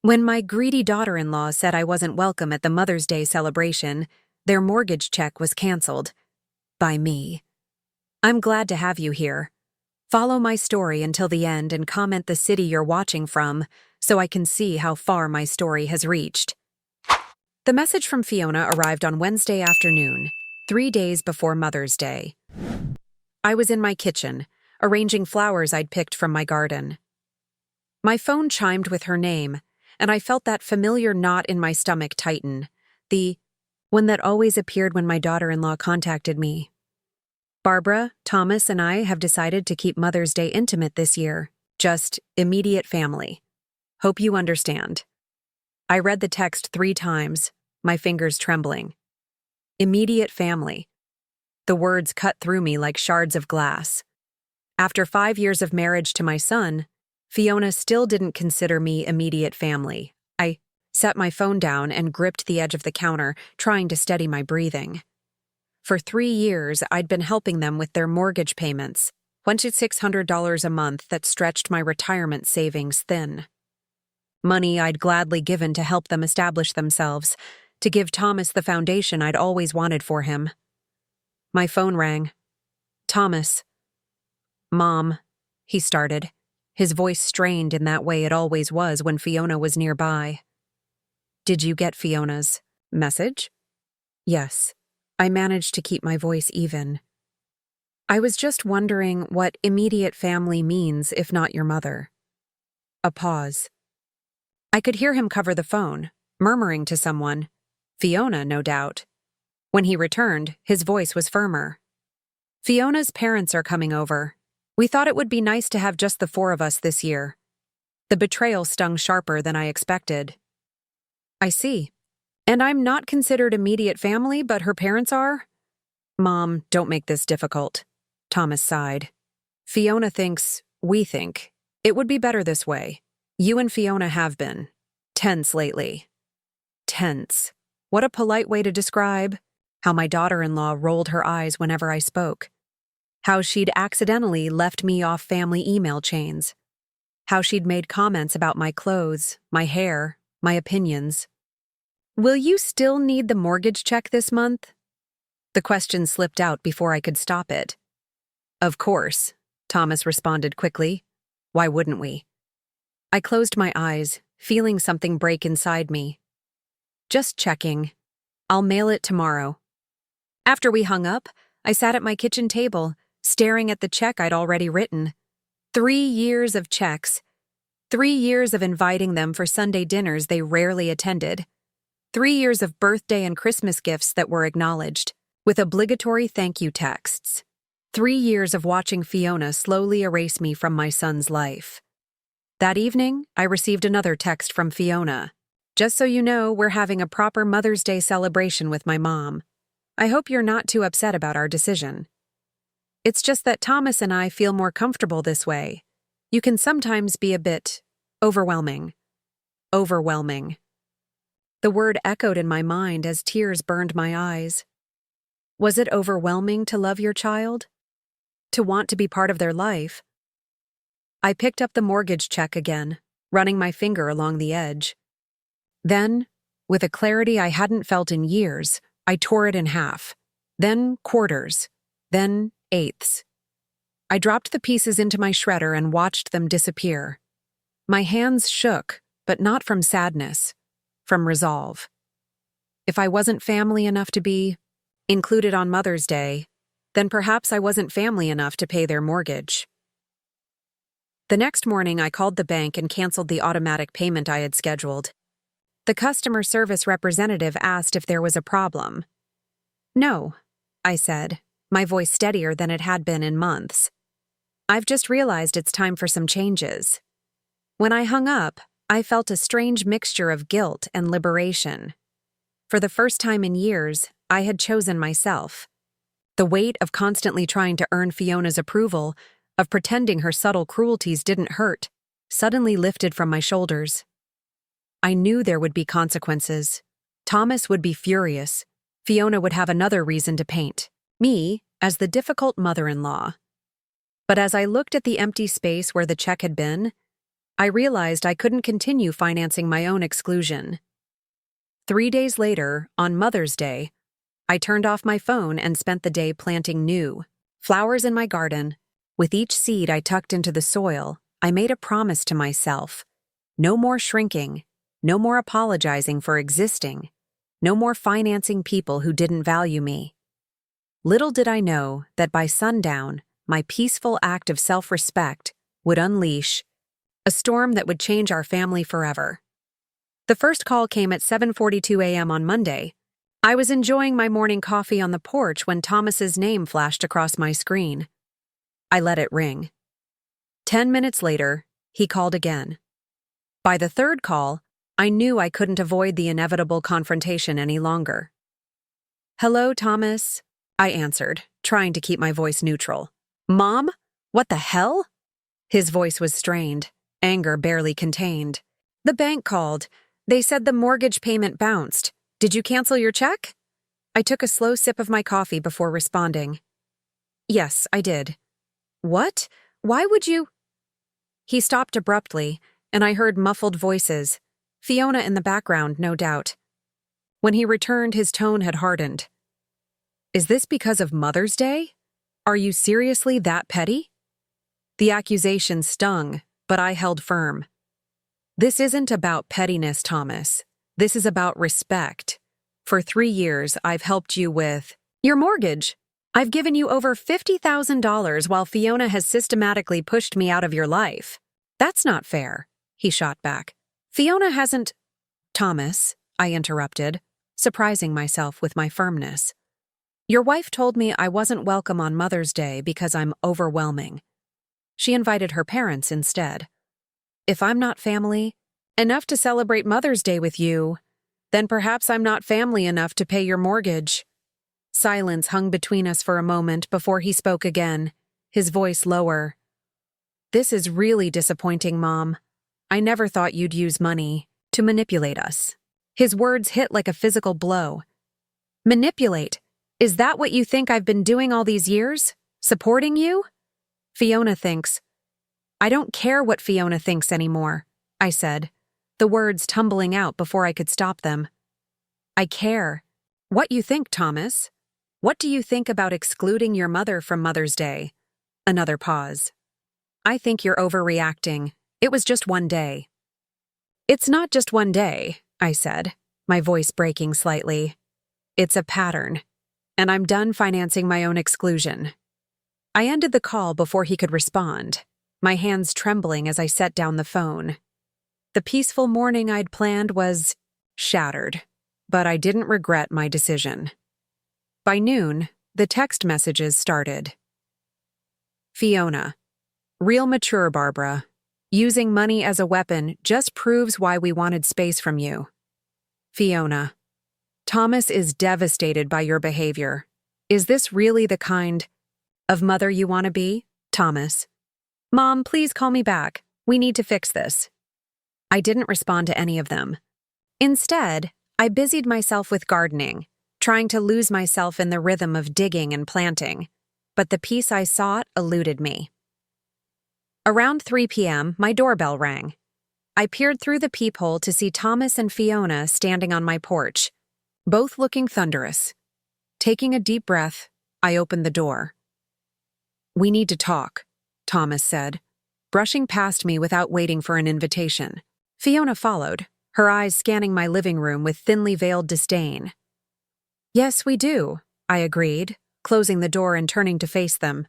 When my greedy daughter-in-law said I wasn't welcome at the Mother's Day celebration, their mortgage check was canceled. By me. I'm glad to have you here. Follow my story until the end and comment the city you're watching from so I can see how far my story has reached. The message from Fiona arrived on Wednesday afternoon, 3 days before Mother's Day. I was in my kitchen, arranging flowers I'd picked from my garden. My phone chimed with her name, and I felt that familiar knot in my stomach tighten, the one that always appeared when my daughter-in-law contacted me. Barbara, Thomas, and I have decided to keep Mother's Day intimate this year, just immediate family. Hope you understand. I read the text 3 times, my fingers trembling. Immediate family. The words cut through me like shards of glass. After 5 years of marriage to my son, Fiona still didn't consider me immediate family. I set my phone down and gripped the edge of the counter, trying to steady my breathing. For 3 years, I'd been helping them with their mortgage payments, $2,600 a month that stretched my retirement savings thin. Money I'd gladly given to help them establish themselves, to give Thomas the foundation I'd always wanted for him. My phone rang. Thomas. Mom, he started, his voice strained in that way it always was when Fiona was nearby. Did you get Fiona's message? Yes. I managed to keep my voice even. I was just wondering what immediate family means if not your mother. A pause. I could hear him cover the phone, murmuring to someone. Fiona, no doubt. When he returned, his voice was firmer. Fiona's parents are coming over. We thought it would be nice to have just the 4 of us this year. The betrayal stung sharper than I expected. I see. And I'm not considered immediate family, but her parents are? Mom, don't make this difficult. Thomas sighed. Fiona thinks, we think, it would be better this way. You and Fiona have been tense lately. Tense. What a polite way to describe how my daughter-in-law rolled her eyes whenever I spoke. How she'd accidentally left me off family email chains. How she'd made comments about my clothes, my hair, my opinions. Will you still need the mortgage check this month? The question slipped out before I could stop it. Of course, Thomas responded quickly. Why wouldn't we? I closed my eyes, feeling something break inside me. Just checking. I'll mail it tomorrow. After we hung up, I sat at my kitchen table, staring at the check I'd already written. 3 years of checks. 3 years of inviting them for Sunday dinners they rarely attended. 3 years of birthday and Christmas gifts that were acknowledged, with obligatory thank you texts. 3 years of watching Fiona slowly erase me from my son's life. That evening, I received another text from Fiona. Just so you know, we're having a proper Mother's Day celebration with my mom. I hope you're not too upset about our decision. It's just that Thomas and I feel more comfortable this way. You can sometimes be a bit overwhelming. Overwhelming. The word echoed in my mind as tears burned my eyes. Was it overwhelming to love your child? To want to be part of their life? I picked up the mortgage check again, running my finger along the edge. Then, with a clarity I hadn't felt in years, I tore it in half. Then quarters. Then eighths. I dropped the pieces into my shredder and watched them disappear. My hands shook, but not from sadness. From resolve. If I wasn't family enough to be included on Mother's Day, then perhaps I wasn't family enough to pay their mortgage. The next morning, I called the bank and canceled the automatic payment I had scheduled. The customer service representative asked if there was a problem. No, I said, my voice steadier than it had been in months. I've just realized it's time for some changes. When I hung up, I felt a strange mixture of guilt and liberation. For the first time in years, I had chosen myself. The weight of constantly trying to earn Fiona's approval, of pretending her subtle cruelties didn't hurt, suddenly lifted from my shoulders. I knew there would be consequences. Thomas would be furious. Fiona would have another reason to paint me as the difficult mother-in-law. But as I looked at the empty space where the check had been, I realized I couldn't continue financing my own exclusion. 3 days later, on Mother's Day, I turned off my phone and spent the day planting new flowers in my garden. With each seed I tucked into the soil, I made a promise to myself. No more shrinking, no more apologizing for existing, no more financing people who didn't value me. Little did I know that by sundown, my peaceful act of self-respect would unleash a storm that would change our family forever. The first call came at 7:42 a.m. on Monday. I was enjoying my morning coffee on the porch when Thomas's name flashed across my screen. I let it ring. 10 minutes later, he called again. By the third call, I knew I couldn't avoid the inevitable confrontation any longer. "Hello, Thomas," I answered, trying to keep my voice neutral. "Mom? What the hell?" His voice was strained, anger barely contained. "The bank called. They said the mortgage payment bounced. Did you cancel your check?" I took a slow sip of my coffee before responding. "Yes, I did." "What? Why would you?" He stopped abruptly, and I heard muffled voices. Fiona in the background, no doubt. When he returned, his tone had hardened. "Is this because of Mother's Day? Are you seriously that petty?" The accusation stung, but I held firm. "This isn't about pettiness, Thomas. This is about respect. For 3 years, I've helped you with your mortgage. I've given you over $50,000 while Fiona has systematically pushed me out of your life. That's not fair," he shot back. "Fiona hasn't—" "Thomas," I interrupted, surprising myself with my firmness. "Your wife told me I wasn't welcome on Mother's Day because I'm overwhelming. She invited her parents instead. If I'm not family enough to celebrate Mother's Day with you, then perhaps I'm not family enough to pay your mortgage." Silence hung between us for a moment before he spoke again, his voice lower. "This is really disappointing, Mom. I never thought you'd use money to manipulate us." His words hit like a physical blow. "Manipulate? Is that what you think I've been doing all these years? Supporting you?" "Fiona thinks—" "I don't care what Fiona thinks anymore," I said, the words tumbling out before I could stop them. "I care. What you think, Thomas? What do you think about excluding your mother from Mother's Day?" Another pause. "I think you're overreacting. It was just one day." "It's not just one day," I said, my voice breaking slightly. "It's a pattern, and I'm done financing my own exclusion." I ended the call before he could respond, my hands trembling as I set down the phone. The peaceful morning I'd planned was shattered, but I didn't regret my decision. By noon, the text messages started. "Fiona, real mature, Barbara. Using money as a weapon just proves why we wanted space from you." "Fiona, Thomas is devastated by your behavior. Is this really the kind of mother you want to be? Thomas. Mom, please call me back. We need to fix this." I didn't respond to any of them. Instead, I busied myself with gardening, trying to lose myself in the rhythm of digging and planting, but the peace I sought eluded me. Around 3 p.m., my doorbell rang. I peered through the peephole to see Thomas and Fiona standing on my porch, both looking thunderous. Taking a deep breath, I opened the door. "We need to talk," Thomas said, brushing past me without waiting for an invitation. Fiona followed, her eyes scanning my living room with thinly veiled disdain. "Yes, we do," I agreed, closing the door and turning to face them.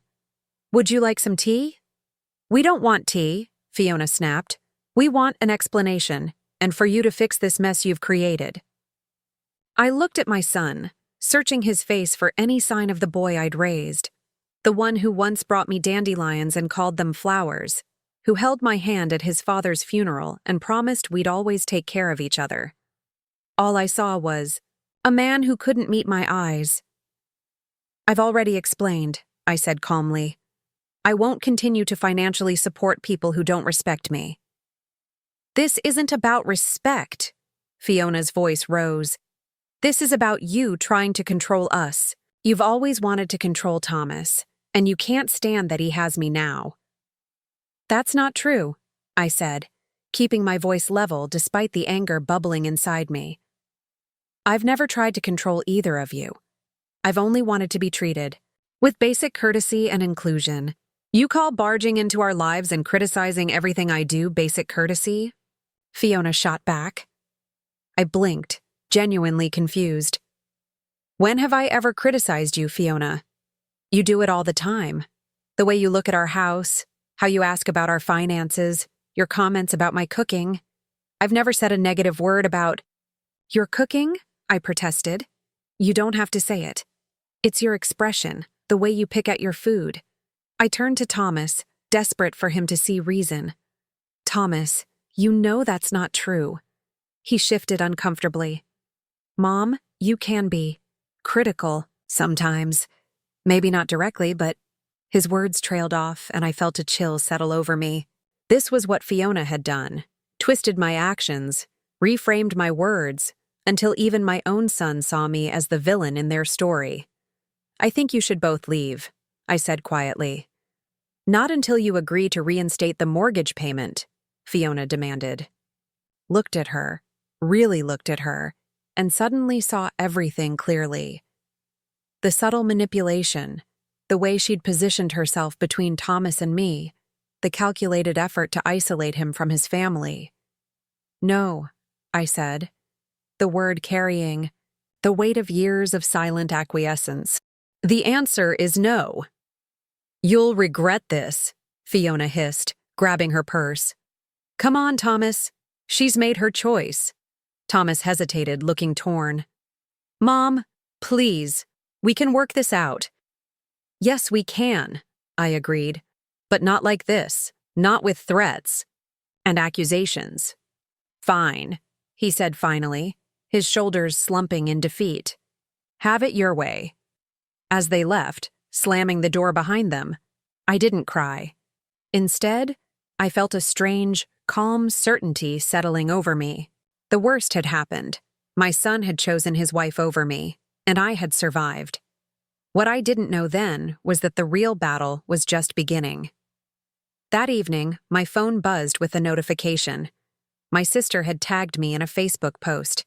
"Would you like some tea?" "We don't want tea," Fiona snapped. "We want an explanation, and for you to fix this mess you've created." I looked at my son, searching his face for any sign of the boy I'd raised, the one who once brought me dandelions and called them flowers, who held my hand at his father's funeral and promised we'd always take care of each other. All I saw was a man who couldn't meet my eyes. "I've already explained," I said calmly. "I won't continue to financially support people who don't respect me." "This isn't about respect," Fiona's voice rose. "This is about you trying to control us. You've always wanted to control Thomas, and you can't stand that he has me now." "That's not true," I said, keeping my voice level despite the anger bubbling inside me. I've never tried to control either of you. I've only wanted to be treated with basic courtesy and inclusion. You call barging into our lives and criticizing everything I do basic courtesy? Fiona shot back. I blinked, genuinely confused. When have I ever criticized you, Fiona? You do it all the time. The way you look at our house, how you ask about our finances, your comments about my cooking. I've never said a negative word about your cooking, I protested. You don't have to say it. It's your expression, the way you pick at your food. I turned to Thomas, desperate for him to see reason. Thomas, you know that's not true. He shifted uncomfortably. Mom, you can be critical sometimes. Maybe not directly, but his words trailed off and I felt a chill settle over me. This was what Fiona had done, twisted my actions, reframed my words, until even my own son saw me as the villain in their story. I think you should both leave, I said quietly. Not until you agree to reinstate the mortgage payment, Fiona demanded. Looked at her, really looked at her, and suddenly saw everything clearly. The subtle manipulation, the way she'd positioned herself between Thomas and me, the calculated effort to isolate him from his family. No, I said, the word carrying the weight of years of silent acquiescence. The answer is no. You'll regret this, Fiona hissed, grabbing her purse. Come on, Thomas. She's made her choice. Thomas hesitated, looking torn. Mom, please, we can work this out. Yes, we can, I agreed. But not like this, not with threats and accusations. Fine, he said finally, his shoulders slumping in defeat. Have it your way. As they left, slamming the door behind them, I didn't cry. Instead, I felt a strange, calm certainty settling over me. The worst had happened. My son had chosen his wife over me, and I had survived. What I didn't know then was that the real battle was just beginning. That evening, my phone buzzed with a notification. My sister had tagged me in a Facebook post.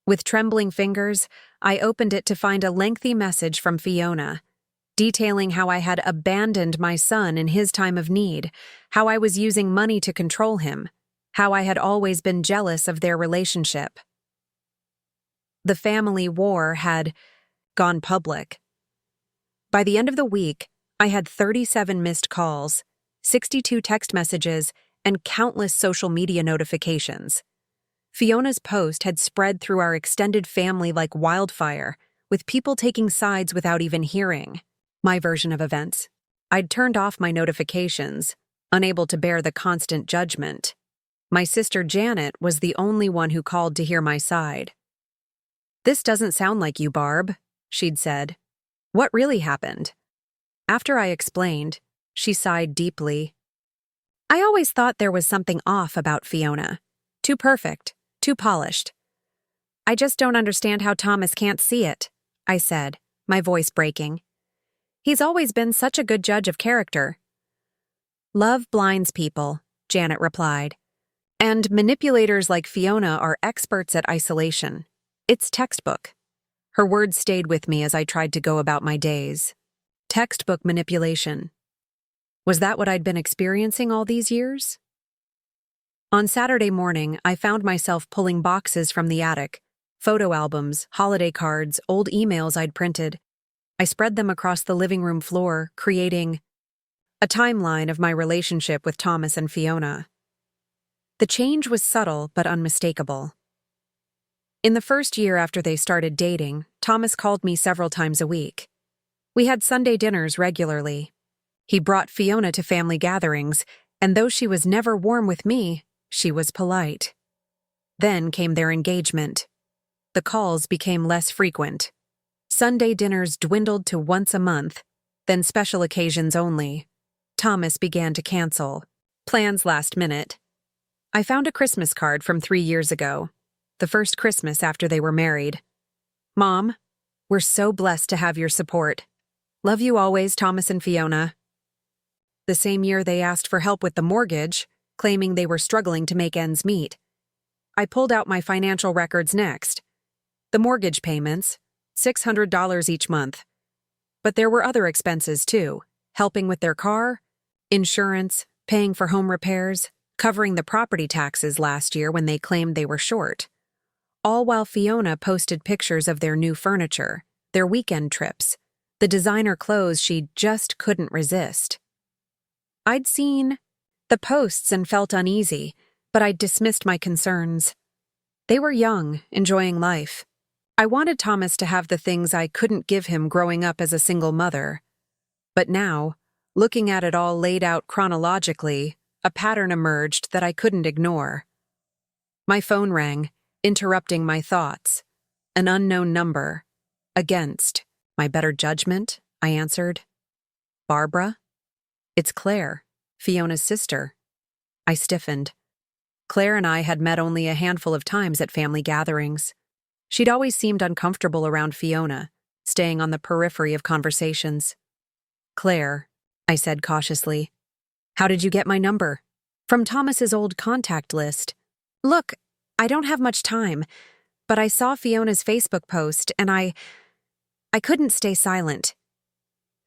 With trembling fingers, I opened it to find a lengthy message from Fiona, detailing how I had abandoned my son in his time of need, how I was using money to control him, how I had always been jealous of their relationship. The family war had gone public. By the end of the week, I had 37 missed calls, 62 text messages, and countless social media notifications. Fiona's post had spread through our extended family like wildfire, with people taking sides without even hearing my version of events. I'd turned off my notifications, unable to bear the constant judgment. My sister Janet was the only one who called to hear my side. This doesn't sound like you, Barb, she'd said. What really happened? After I explained, she sighed deeply. I always thought there was something off about Fiona. Too perfect, too polished. I just don't understand how Thomas can't see it, I said, my voice breaking. He's always been such a good judge of character. Love blinds people, Janet replied. And manipulators like Fiona are experts at isolation. It's textbook. Her words stayed with me as I tried to go about my days. Textbook manipulation. Was that what I'd been experiencing all these years? On Saturday morning, I found myself pulling boxes from the attic, photo albums, holiday cards, old emails I'd printed. I spread them across the living room floor, creating a timeline of my relationship with Thomas and Fiona. The change was subtle but unmistakable. In the first year after they started dating, Thomas called me several times a week. We had Sunday dinners regularly. He brought Fiona to family gatherings, and though she was never warm with me, she was polite. Then came their engagement. The calls became less frequent. Sunday dinners dwindled to once a month, then special occasions only. Thomas began to cancel. Plans last minute. I found a Christmas card from 3 years ago, the first Christmas after they were married. Mom, we're so blessed to have your support. Love you always, Thomas and Fiona. The same year they asked for help with the mortgage, claiming they were struggling to make ends meet. I pulled out my financial records next. The mortgage payments, $600 each month. But there were other expenses too, helping with their car, insurance, paying for home repairs, covering the property taxes last year when they claimed they were short. All while Fiona posted pictures of their new furniture, their weekend trips, the designer clothes she just couldn't resist. I'd seen the posts and felt uneasy, but I'd dismissed my concerns. They were young, enjoying life. I wanted Thomas to have the things I couldn't give him growing up as a single mother. But now, looking at it all laid out chronologically, a pattern emerged that I couldn't ignore. My phone rang, interrupting my thoughts. An unknown number. Against my better judgment, I answered. Barbara? It's Claire, Fiona's sister. I stiffened. Claire and I had met only a handful of times at family gatherings. She'd always seemed uncomfortable around Fiona, staying on the periphery of conversations. Claire, I said cautiously, how did you get my number? From Thomas's old contact list. Look, I don't have much time, but I saw Fiona's Facebook post and I couldn't stay silent.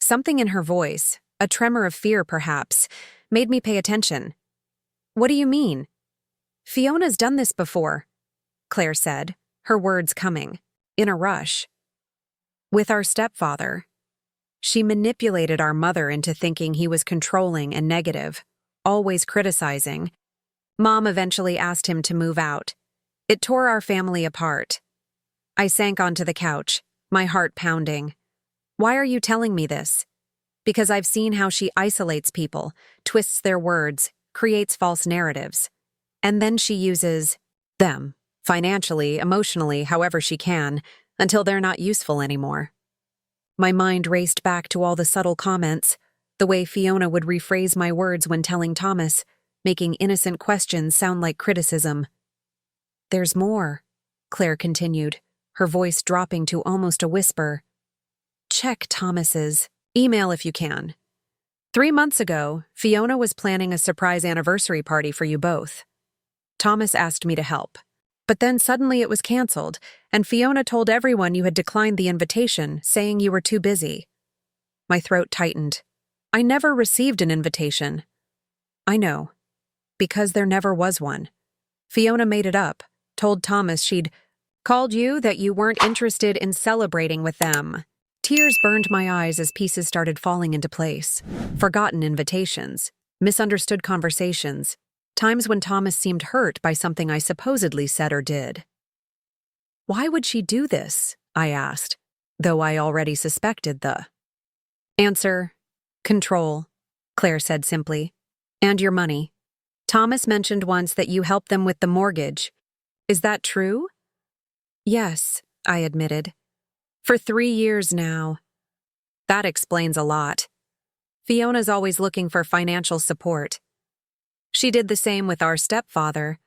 Something in her voice, a tremor of fear perhaps, made me pay attention. What do you mean? Fiona's done this before, Claire said, her words coming, in a rush. With our stepfather. She manipulated our mother into thinking he was controlling and negative, always criticizing. Mom eventually asked him to move out. It tore our family apart. I sank onto the couch, my heart pounding. Why are you telling me this? Because I've seen how she isolates people, twists their words, creates false narratives. And then she uses them, financially, emotionally, however she can, until they're not useful anymore. My mind raced back to all the subtle comments, the way Fiona would rephrase my words when telling Thomas, making innocent questions sound like criticism. There's more, Claire continued, her voice dropping to almost a whisper. Check Thomas's email if you can. 3 months ago, Fiona was planning a surprise anniversary party for you both. Thomas asked me to help. But then suddenly it was canceled, and Fiona told everyone you had declined the invitation, saying you were too busy. My throat tightened. I never received an invitation. I know. Because there never was one. Fiona made it up, told Thomas she'd called you that you weren't interested in celebrating with them. Tears burned my eyes as pieces started falling into place. Forgotten invitations, misunderstood conversations, times when Thomas seemed hurt by something I supposedly said or did. Why would she do this? I asked, though I already suspected the answer. Control, Claire said simply. And your money. Thomas mentioned once that you helped them with the mortgage. Is that true? Yes, I admitted. For 3 years now. That explains a lot. Fiona's always looking for financial support. She did the same with our stepfather,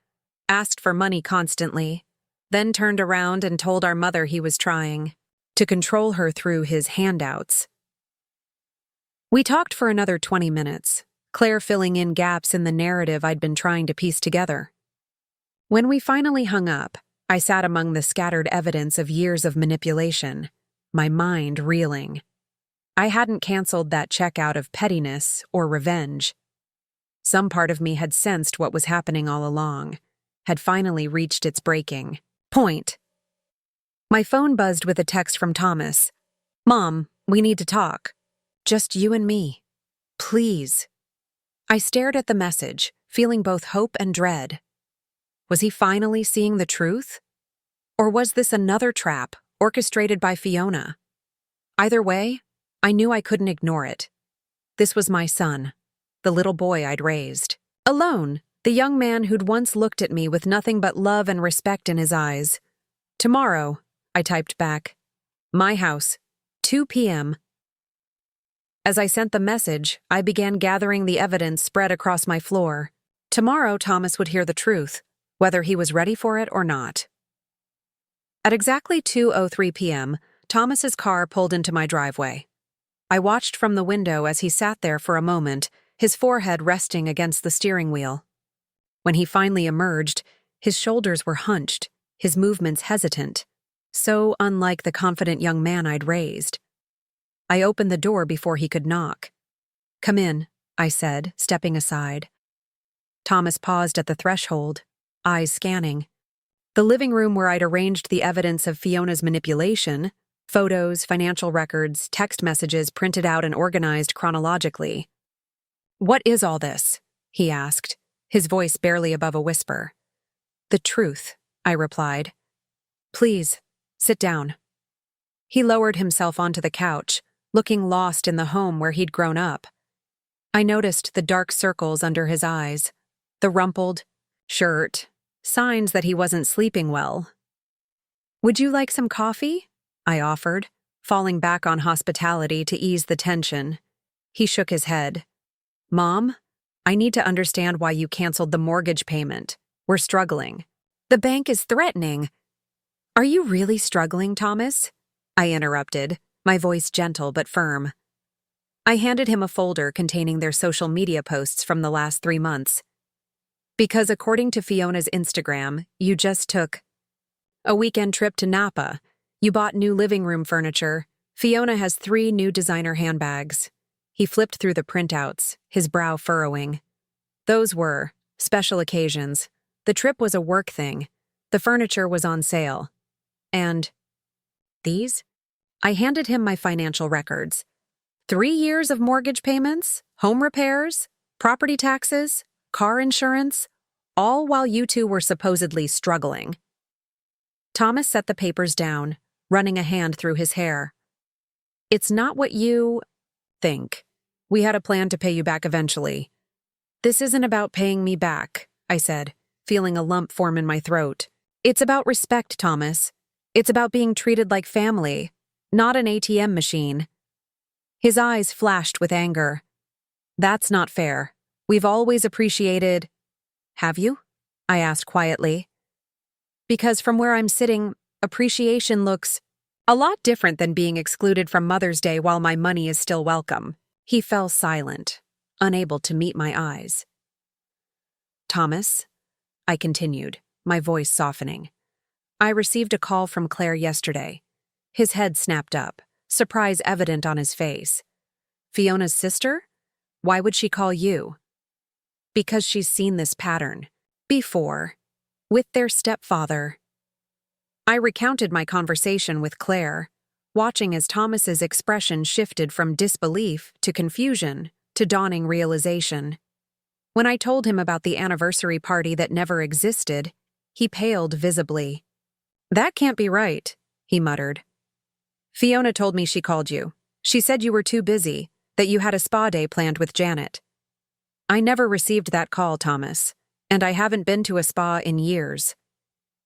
asked for money constantly, then turned around and told our mother he was trying to control her through his handouts. We talked for another 20 minutes, Claire filling in gaps in the narrative I'd been trying to piece together. When we finally hung up, I sat among the scattered evidence of years of manipulation, my mind reeling. I hadn't canceled that check out of pettiness or revenge. Some part of me had sensed what was happening all along, had finally reached its breaking point. My phone buzzed with a text from Thomas. Mom, we need to talk. Just you and me. Please. I stared at the message, feeling both hope and dread. Was he finally seeing the truth? Or was this another trap, orchestrated by Fiona? Either way, I knew I couldn't ignore it. This was my son, the little boy I'd raised. Alone, the young man who'd once looked at me with nothing but love and respect in his eyes. Tomorrow, I typed back. My house, 2 p.m. As I sent the message, I began gathering the evidence spread across my floor. Tomorrow, Thomas would hear the truth, whether he was ready for it or not. At exactly 2:03 p.m., Thomas's car pulled into my driveway. I watched from the window as he sat there for a moment, his forehead resting against the steering wheel. When he finally emerged, his shoulders were hunched, his movements hesitant, so unlike the confident young man I'd raised. I opened the door before he could knock. "Come in," I said, stepping aside. Thomas paused at the threshold, eyes scanning. The living room where I'd arranged the evidence of Fiona's manipulation, photos, financial records, text messages printed out and organized chronologically. "What is all this?" he asked, his voice barely above a whisper. "The truth," I replied. "Please, sit down." He lowered himself onto the couch, looking lost in the home where he'd grown up. I noticed the dark circles under his eyes, the rumpled shirt, signs that he wasn't sleeping well. "Would you like some coffee?" I offered, falling back on hospitality to ease the tension. He shook his head. "Mom, I need to understand why you canceled the mortgage payment. We're struggling." "The bank is threatening." "Are you really struggling, Thomas?" I interrupted, my voice gentle but firm. I handed him a folder containing their social media posts from the last 3 months. "Because according to Fiona's Instagram, you just took a weekend trip to Napa. You bought new living room furniture. Fiona has 3 new designer handbags." He flipped through the printouts, his brow furrowing. "Those were special occasions. The trip was a work thing. The furniture was on sale. And these?" I handed him my financial records. 3 years of mortgage payments, home repairs, property taxes, car insurance, all while you two were supposedly struggling. Thomas set the papers down, running a hand through his hair. "It's not what you think. We had a plan to pay you back eventually." "This isn't about paying me back," I said, feeling a lump form in my throat. "It's about respect, Thomas. It's about being treated like family, not an ATM machine." His eyes flashed with anger. "That's not fair. We've always appreciated—" "Have you?" I asked quietly. "Because from where I'm sitting, appreciation looks a lot different than being excluded from Mother's Day while my money is still welcome." He fell silent, unable to meet my eyes. "Thomas," I continued, my voice softening. "I received a call from Claire yesterday." His head snapped up, surprise evident on his face. "Fiona's sister? Why would she call you?" "Because she's seen this pattern. Before. With their stepfather." I recounted my conversation with Claire, watching as Thomas's expression shifted from disbelief to confusion to dawning realization. When I told him about the anniversary party that never existed, he paled visibly. "That can't be right," he muttered. "Fiona told me she called you. She said you were too busy, that you had a spa day planned with Janet." "I never received that call, Thomas, and I haven't been to a spa in years."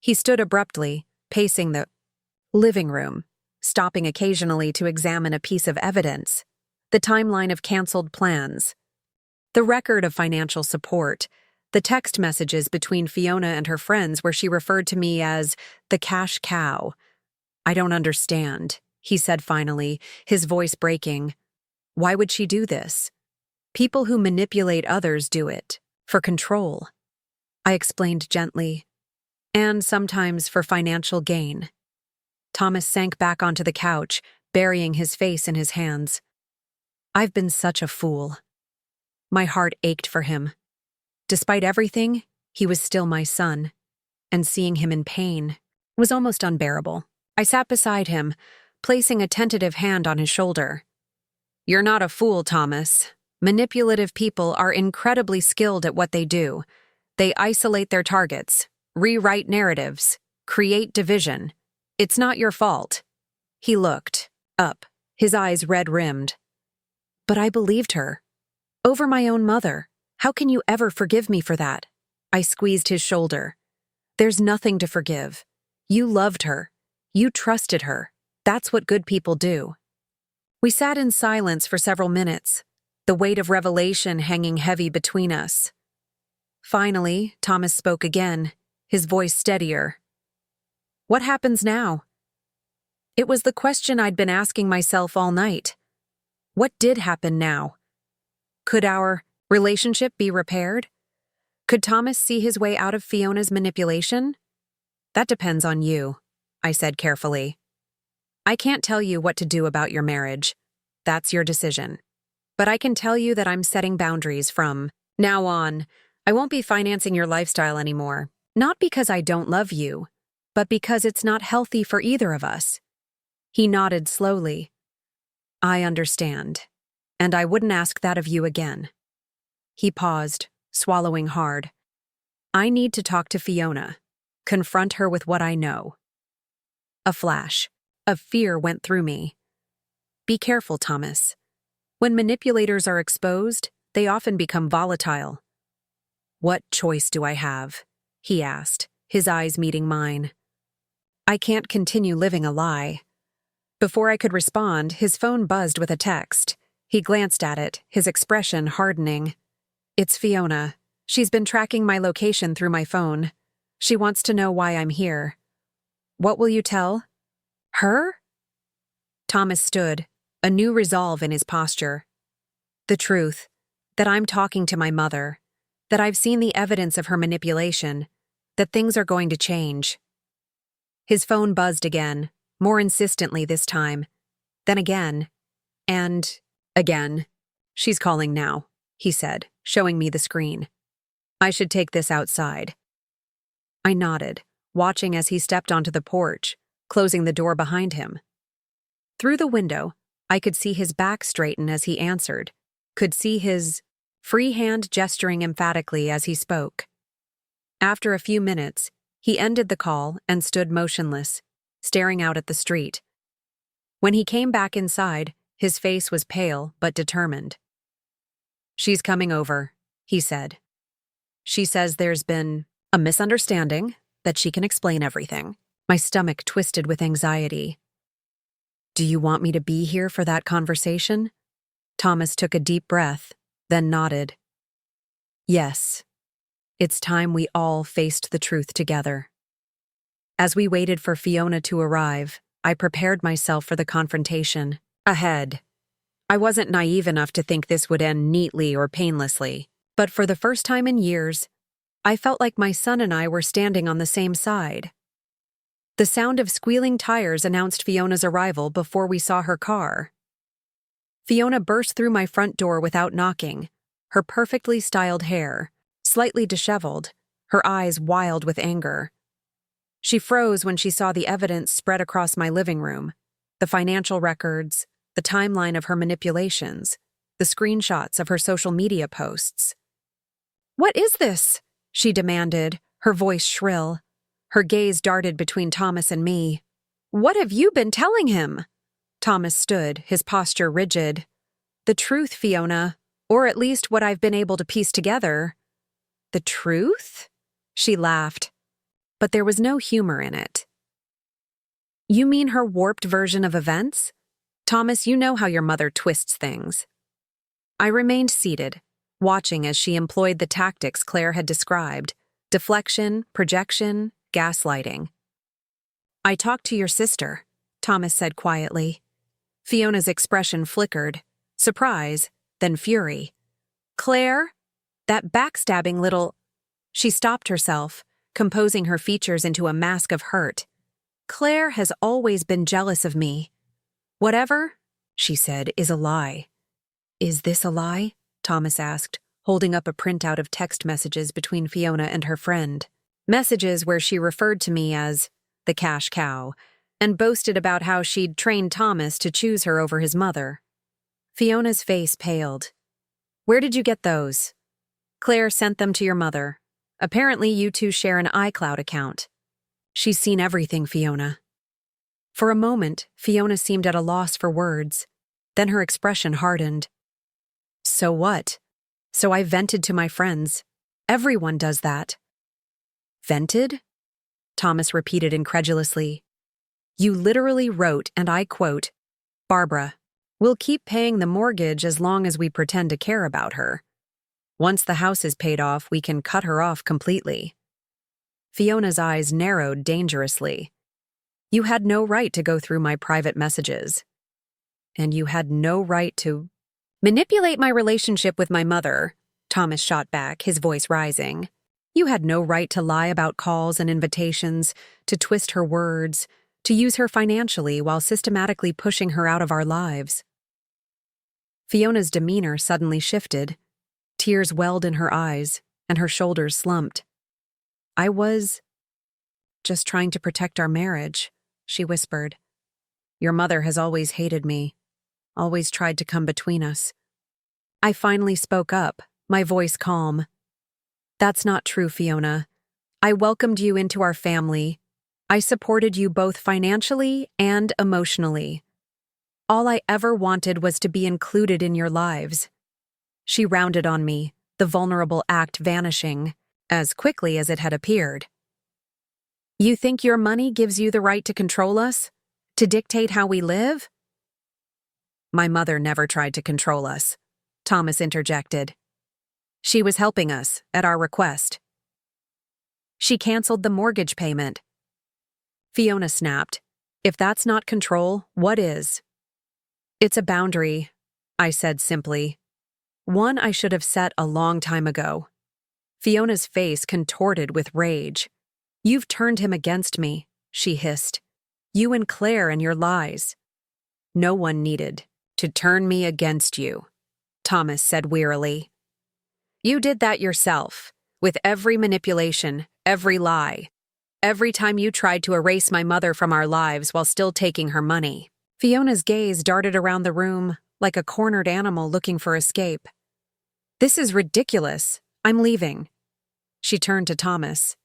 He stood abruptly, pacing the living room, stopping occasionally to examine a piece of evidence, the timeline of canceled plans, the record of financial support, the text messages between Fiona and her friends where she referred to me as the cash cow. "I don't understand," he said finally, his voice breaking. "Why would she do this? People who manipulate others do it, for control." I explained gently. "And sometimes for financial gain." Thomas sank back onto the couch, burying his face in his hands. I've been such a fool. My heart ached for him. Despite everything, he was still my son, and seeing him in pain was almost unbearable. I sat beside him, placing a tentative hand on his shoulder. "You're not a fool, Thomas. Manipulative people are incredibly skilled at what they do. They isolate their targets, rewrite narratives, create division. It's not your fault." He looked up, his eyes red-rimmed. "But I believed her. Over my own mother. How can you ever forgive me for that?" I squeezed his shoulder. "There's nothing to forgive. You loved her. You trusted her. That's what good people do." We sat in silence for several minutes, the weight of revelation hanging heavy between us. Finally, Thomas spoke again, his voice steadier. "What happens now?" It was the question I'd been asking myself all night. What did happen now? Could our relationship be repaired? Could Thomas see his way out of Fiona's manipulation? That depends on you, I said carefully. I can't tell you what to do about your marriage. That's your decision. But I can tell you that I'm setting boundaries from now on. I won't be financing your lifestyle anymore. Not because I don't love you, but because it's not healthy for either of us. He nodded slowly. I understand, and I wouldn't ask that of you again. He paused, swallowing hard. I need to talk to Fiona, confront her with what I know. A flash of fear went through me. Be careful, Thomas. When manipulators are exposed, they often become volatile. What choice do I have? He asked, his eyes meeting mine. I can't continue living a lie. Before I could respond, his phone buzzed with a text. He glanced at it, his expression hardening. It's Fiona. She's been tracking my location through my phone. She wants to know why I'm here. What will you tell? Her? Thomas stood, a new resolve in his posture. The truth, that I'm talking to my mother, that I've seen the evidence of her manipulation, that things are going to change. His phone buzzed again, more insistently this time. Then again. And again. She's calling now, he said, showing me the screen. I should take this outside. I nodded, watching as he stepped onto the porch, closing the door behind him. Through the window, I could see his back straighten as he answered, could see his free hand gesturing emphatically as he spoke. After a few minutes, he ended the call and stood motionless, staring out at the street. When he came back inside, his face was pale but determined. She's coming over, he said. She says there's been a misunderstanding, that she can explain everything. My stomach twisted with anxiety. Do you want me to be here for that conversation? Thomas took a deep breath, then nodded. Yes. It's time we all faced the truth together. As we waited for Fiona to arrive, I prepared myself for the confrontation ahead. I wasn't naive enough to think this would end neatly or painlessly, but for the first time in years, I felt like my son and I were standing on the same side. The sound of squealing tires announced Fiona's arrival before we saw her car. Fiona burst through my front door without knocking, her perfectly styled hair, slightly disheveled, her eyes wild with anger. She froze when she saw the evidence spread across my living room, the financial records, the timeline of her manipulations, the screenshots of her social media posts. What is this? She demanded, her voice shrill. Her gaze darted between Thomas and me. What have you been telling him? Thomas stood, his posture rigid. The truth, Fiona, or at least what I've been able to piece together. The truth? She laughed, but there was no humor in it. You mean her warped version of events? Thomas, you know how your mother twists things. I remained seated, watching as she employed the tactics Claire had described: deflection, projection, gaslighting. I talked to your sister, Thomas said quietly. Fiona's expression flickered, surprise, then fury. Claire? That backstabbing little... She stopped herself, composing her features into a mask of hurt. Claire has always been jealous of me. Whatever, she said, is a lie. Is this a lie? Thomas asked, holding up a printout of text messages between Fiona and her friend. Messages where she referred to me as the cash cow and boasted about how she'd trained Thomas to choose her over his mother. Fiona's face paled. Where did you get those? Claire sent them to your mother. Apparently you two share an iCloud account. She's seen everything, Fiona. For a moment, Fiona seemed at a loss for words. Then her expression hardened. So what? So I vented to my friends. Everyone does that. Vented? Thomas repeated incredulously. You literally wrote, and I quote, Barbara, we'll keep paying the mortgage as long as we pretend to care about her. Once the house is paid off, we can cut her off completely. Fiona's eyes narrowed dangerously. You had no right to go through my private messages. And you had no right to manipulate my relationship with my mother, Thomas shot back, his voice rising. You had no right to lie about calls and invitations, to twist her words, to use her financially while systematically pushing her out of our lives. Fiona's demeanor suddenly shifted. Tears welled in her eyes, and her shoulders slumped. I was just trying to protect our marriage, she whispered. Your mother has always hated me, always tried to come between us. I finally spoke up, my voice calm. That's not true, Fiona. I welcomed you into our family. I supported you both financially and emotionally. All I ever wanted was to be included in your lives. She rounded on me, the vulnerable act vanishing, as quickly as it had appeared. You think your money gives you the right to control us? To dictate how we live? My mother never tried to control us, Thomas interjected. She was helping us, at our request. She canceled the mortgage payment. Fiona snapped. If that's not control, what is? It's a boundary, I said simply. One I should have set a long time ago. Fiona's face contorted with rage. You've turned him against me, she hissed. You and Claire and your lies. No one needed to turn me against you, Thomas said wearily. You did that yourself, with every manipulation, every lie. Every time you tried to erase my mother from our lives while still taking her money. Fiona's gaze darted around the room like a cornered animal looking for escape. This is ridiculous. I'm leaving. She turned to Thomas.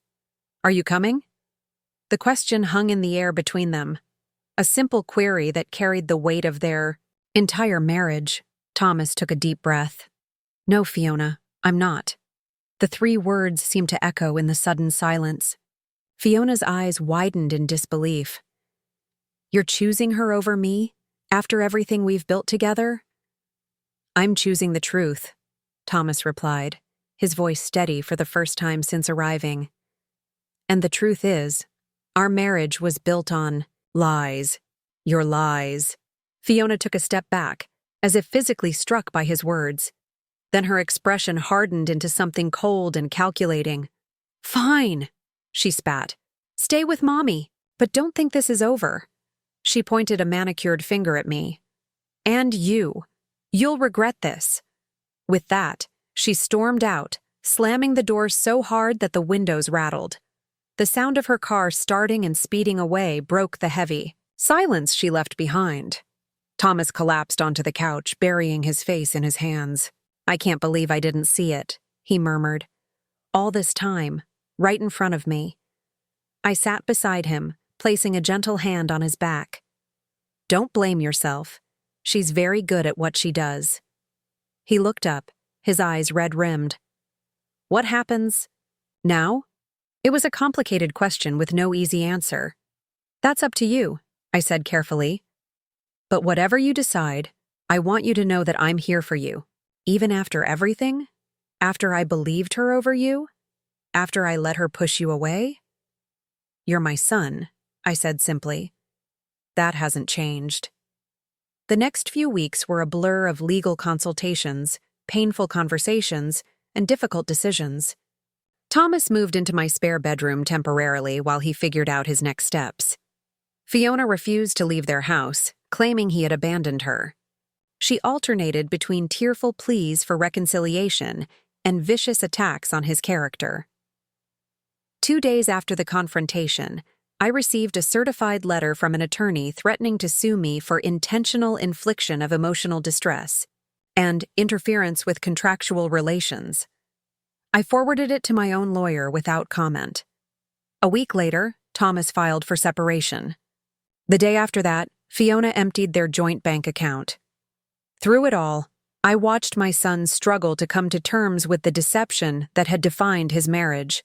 Are you coming? The question hung in the air between them, a simple query that carried the weight of their entire marriage. Thomas took a deep breath. No, Fiona, I'm not. The 3 words seemed to echo in the sudden silence. Fiona's eyes widened in disbelief. You're choosing her over me, after everything we've built together? I'm choosing the truth, Thomas replied, his voice steady for the first time since arriving. And the truth is, our marriage was built on lies. Your lies. Fiona took a step back, as if physically struck by his words. Then her expression hardened into something cold and calculating. Fine, she spat. Stay with Mommy, but don't think this is over. She pointed a manicured finger at me. And you. You'll regret this. With that, she stormed out, slamming the door so hard that the windows rattled. The sound of her car starting and speeding away broke the heavy silence she left behind. Thomas collapsed onto the couch, burying his face in his hands. I can't believe I didn't see it, he murmured. All this time, right in front of me. I sat beside him, placing a gentle hand on his back. Don't blame yourself. She's very good at what she does. He looked up, his eyes red-rimmed. What happens now? It was a complicated question with no easy answer. That's up to you, I said carefully. But whatever you decide, I want you to know that I'm here for you. Even after everything? After I believed her over you? After I let her push you away? You're my son, I said simply. That hasn't changed. The next few weeks were a blur of legal consultations, painful conversations, and difficult decisions. Thomas moved into my spare bedroom temporarily while he figured out his next steps. Fiona refused to leave their house, claiming he had abandoned her. She alternated between tearful pleas for reconciliation and vicious attacks on his character. 2 days after the confrontation, I received a certified letter from an attorney threatening to sue me for intentional infliction of emotional distress and interference with contractual relations. I forwarded it to my own lawyer without comment. A week later, Thomas filed for separation. The day after that, Fiona emptied their joint bank account. Through it all, I watched my son struggle to come to terms with the deception that had defined his marriage.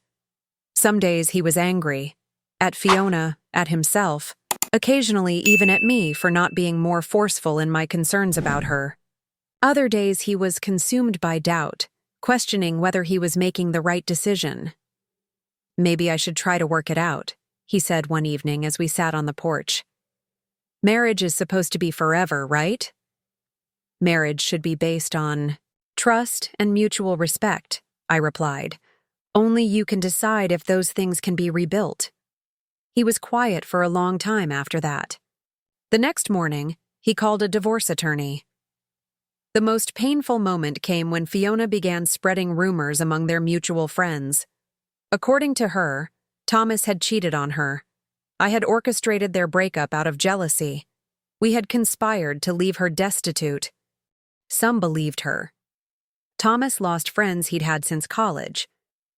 Some days he was angry, at Fiona, at himself, occasionally even at me for not being more forceful in my concerns about her. Other days he was consumed by doubt, questioning whether he was making the right decision. Maybe I should try to work it out, he said one evening as we sat on the porch. Marriage is supposed to be forever, right? Marriage should be based on trust and mutual respect, I replied. Only you can decide if those things can be rebuilt. He was quiet for a long time after that. The next morning, he called a divorce attorney. The most painful moment came when Fiona began spreading rumors among their mutual friends. According to her, Thomas had cheated on her. I had orchestrated their breakup out of jealousy. We had conspired to leave her destitute. Some believed her. Thomas lost friends he'd had since college.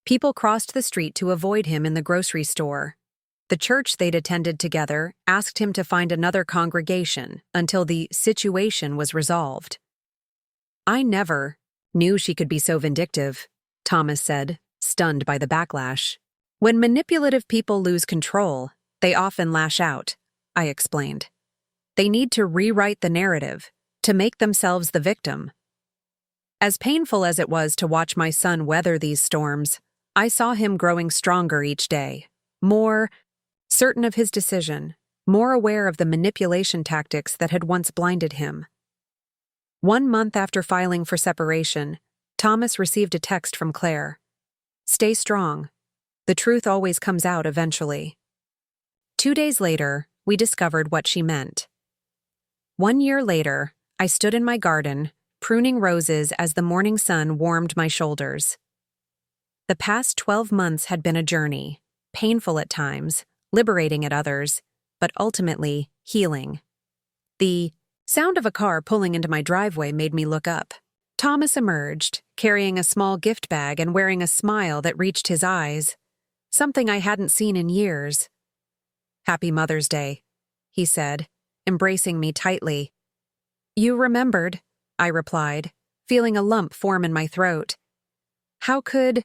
People crossed the street to avoid him in the grocery store. The church they'd attended together asked him to find another congregation until the situation was resolved. I never knew she could be so vindictive, Thomas said, stunned by the backlash. When manipulative people lose control, they often lash out, I explained. They need to rewrite the narrative, to make themselves the victim. As painful as it was to watch my son weather these storms, I saw him growing stronger each day, more certain of his decision, more aware of the manipulation tactics that had once blinded him. 1 month after filing for separation, Thomas received a text from Claire. Stay strong. The truth always comes out eventually. 2 days later, we discovered what she meant. 1 year later, I stood in my garden, pruning roses as the morning sun warmed my shoulders. The past 12 months had been a journey, painful at times, liberating at others, but ultimately healing. The sound of a car pulling into my driveway made me look up. Thomas emerged, carrying a small gift bag and wearing a smile that reached his eyes, something I hadn't seen in years. Happy Mother's Day, he said, embracing me tightly. You remembered, I replied, feeling a lump form in my throat. How could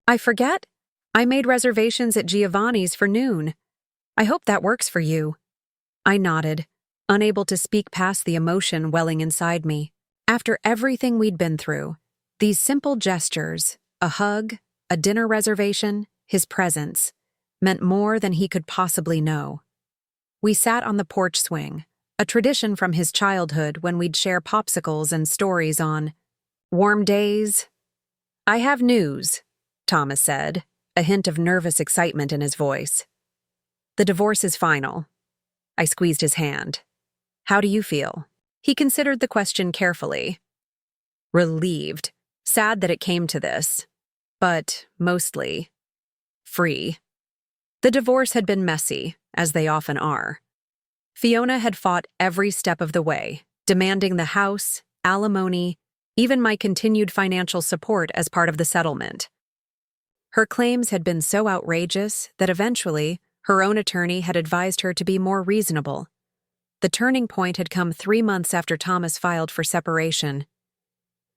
I forget? I made reservations at Giovanni's for noon. I hope that works for you. I nodded, unable to speak past the emotion welling inside me. After everything we'd been through, these simple gestures, a hug, a dinner reservation, his presence, meant more than he could possibly know. We sat on the porch swing, a tradition from his childhood when we'd share popsicles and stories on warm days. I have news, Thomas said, a hint of nervous excitement in his voice. The divorce is final. I squeezed his hand. How do you feel? He considered the question carefully. Relieved, sad that it came to this, but mostly free. The divorce had been messy, as they often are. Fiona had fought every step of the way, demanding the house, alimony, even my continued financial support as part of the settlement. Her claims had been so outrageous that eventually, her own attorney had advised her to be more reasonable. The turning point had come 3 months after Thomas filed for separation.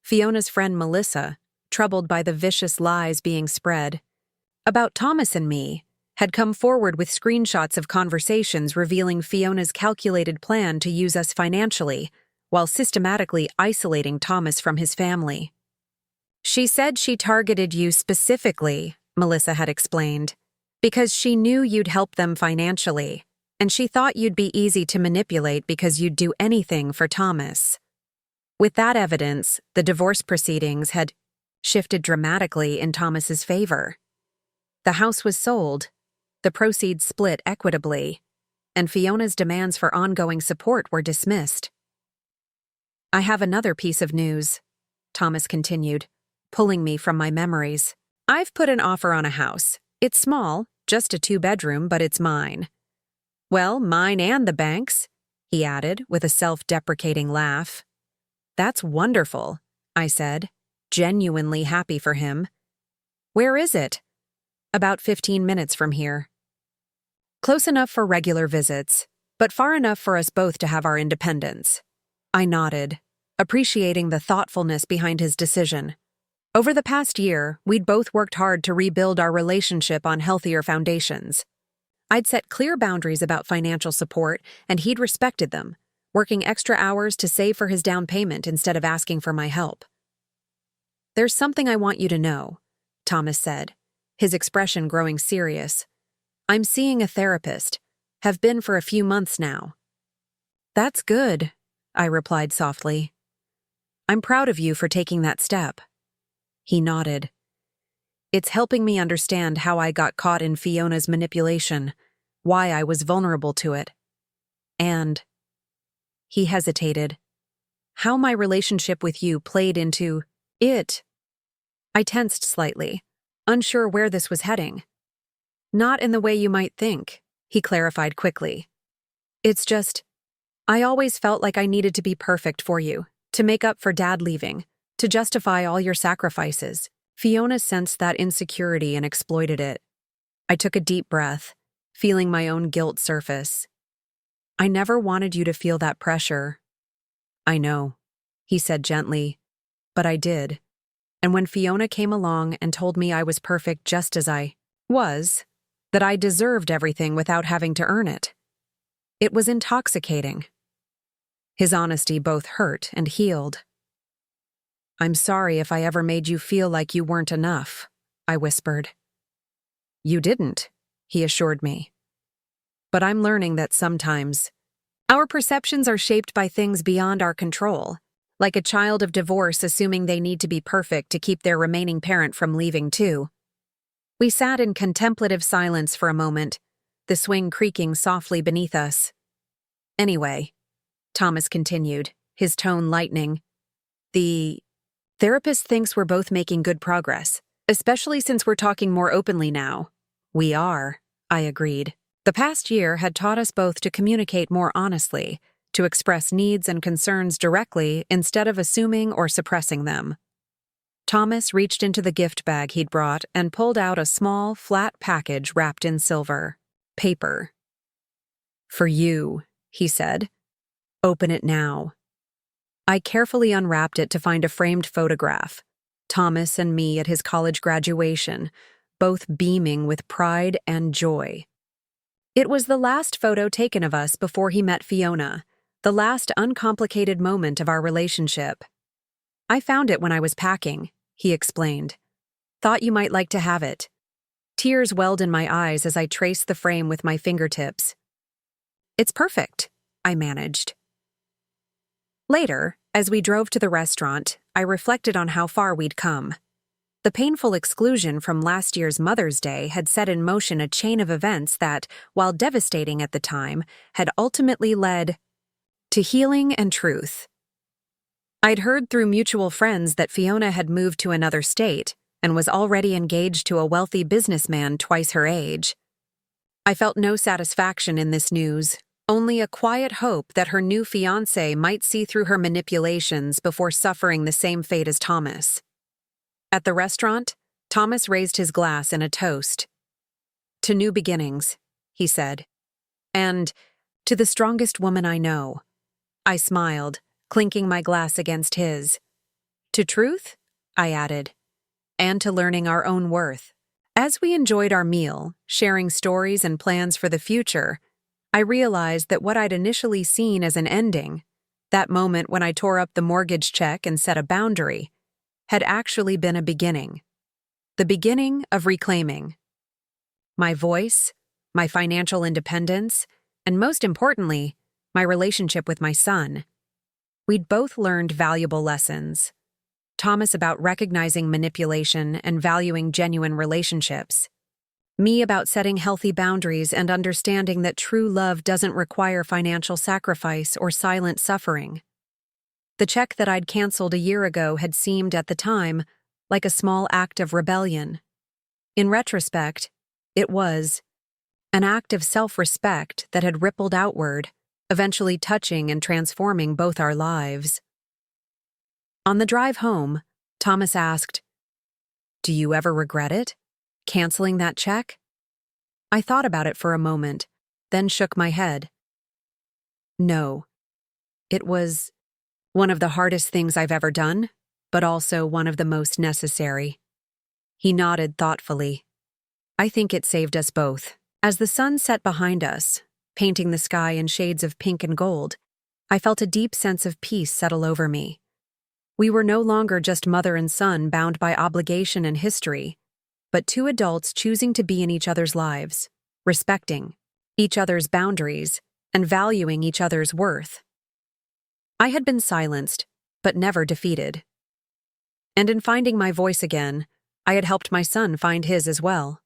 Fiona's friend Melissa, troubled by the vicious lies being spread about Thomas and me, had come forward with screenshots of conversations revealing Fiona's calculated plan to use us financially, while systematically isolating Thomas from his family. She said she targeted you specifically, Melissa had explained, because she knew you'd help them financially, and she thought you'd be easy to manipulate because you'd do anything for Thomas. With that evidence, the divorce proceedings had shifted dramatically in Thomas's favor. The house was sold, the proceeds split equitably, and Fiona's demands for ongoing support were dismissed. I have another piece of news, Thomas continued, pulling me from my memories. I've put an offer on a house. It's small, just a 2-bedroom, but it's mine. Well, mine and the bank's, he added with a self-deprecating laugh. That's wonderful, I said, genuinely happy for him. Where is it? About 15 minutes from here. Close enough for regular visits, but far enough for us both to have our independence. I nodded, appreciating the thoughtfulness behind his decision. Over the past year, we'd both worked hard to rebuild our relationship on healthier foundations. I'd set clear boundaries about financial support, and he'd respected them, working extra hours to save for his down payment instead of asking for my help. There's something I want you to know, Thomas said, his expression growing serious. I'm seeing a therapist, have been for a few months now. That's good, I replied softly. I'm proud of you for taking that step. He nodded. It's helping me understand how I got caught in Fiona's manipulation, why I was vulnerable to it. And he hesitated. How my relationship with you played into it. I tensed slightly, unsure where this was heading. Not in the way you might think, he clarified quickly. It's just, I always felt like I needed to be perfect for you, to make up for Dad leaving, to justify all your sacrifices. Fiona sensed that insecurity and exploited it. I took a deep breath, feeling my own guilt surface. I never wanted you to feel that pressure. I know, he said gently, but I did. And when Fiona came along and told me I was perfect just as I was, that I deserved everything without having to earn it, it was intoxicating. His honesty both hurt and healed. I'm sorry if I ever made you feel like you weren't enough, I whispered. You didn't, he assured me. But I'm learning that sometimes our perceptions are shaped by things beyond our control, like a child of divorce assuming they need to be perfect to keep their remaining parent from leaving too. We sat in contemplative silence for a moment, the swing creaking softly beneath us. Anyway, Thomas continued, his tone lightening, the therapist thinks we're both making good progress, especially since we're talking more openly now. We are, I agreed. The past year had taught us both to communicate more honestly, to express needs and concerns directly instead of assuming or suppressing them. Thomas reached into the gift bag he'd brought and pulled out a small, flat package wrapped in silver paper. For you, he said. Open it now. I carefully unwrapped it to find a framed photograph. Thomas and me at his college graduation, both beaming with pride and joy. It was the last photo taken of us before he met Fiona, the last uncomplicated moment of our relationship. I found it when I was packing, he explained. Thought you might like to have it. Tears welled in my eyes as I traced the frame with my fingertips. It's perfect, I managed. Later, as we drove to the restaurant, I reflected on how far we'd come. The painful exclusion from last year's Mother's Day had set in motion a chain of events that, while devastating at the time, had ultimately led to healing and truth. I'd heard through mutual friends that Fiona had moved to another state and was already engaged to a wealthy businessman twice her age. I felt no satisfaction in this news, only a quiet hope that her new fiancé might see through her manipulations before suffering the same fate as Thomas. At the restaurant, Thomas raised his glass in a toast. To new beginnings, he said. And to the strongest woman I know. I smiled, clinking my glass against his. To truth? I added. And to learning our own worth. As we enjoyed our meal, sharing stories and plans for the future, I realized that what I'd initially seen as an ending, that moment when I tore up the mortgage check and set a boundary, had actually been a beginning. The beginning of reclaiming my voice, my financial independence, and most importantly, my relationship with my son. We'd both learned valuable lessons. Thomas about recognizing manipulation and valuing genuine relationships. Me about setting healthy boundaries and understanding that true love doesn't require financial sacrifice or silent suffering. The check that I'd canceled a year ago had seemed, at the time, like a small act of rebellion. In retrospect, it was an act of self-respect that had rippled outward, eventually touching and transforming both our lives. On the drive home, Thomas asked, "Do you ever regret it? Canceling that check?" I thought about it for a moment, then shook my head. No. It was one of the hardest things I've ever done, but also one of the most necessary. He nodded thoughtfully. I think it saved us both. As the sun set behind us, painting the sky in shades of pink and gold, I felt a deep sense of peace settle over me. We were no longer just mother and son bound by obligation and history, but two adults choosing to be in each other's lives, respecting each other's boundaries, and valuing each other's worth. I had been silenced, but never defeated. And in finding my voice again, I had helped my son find his as well.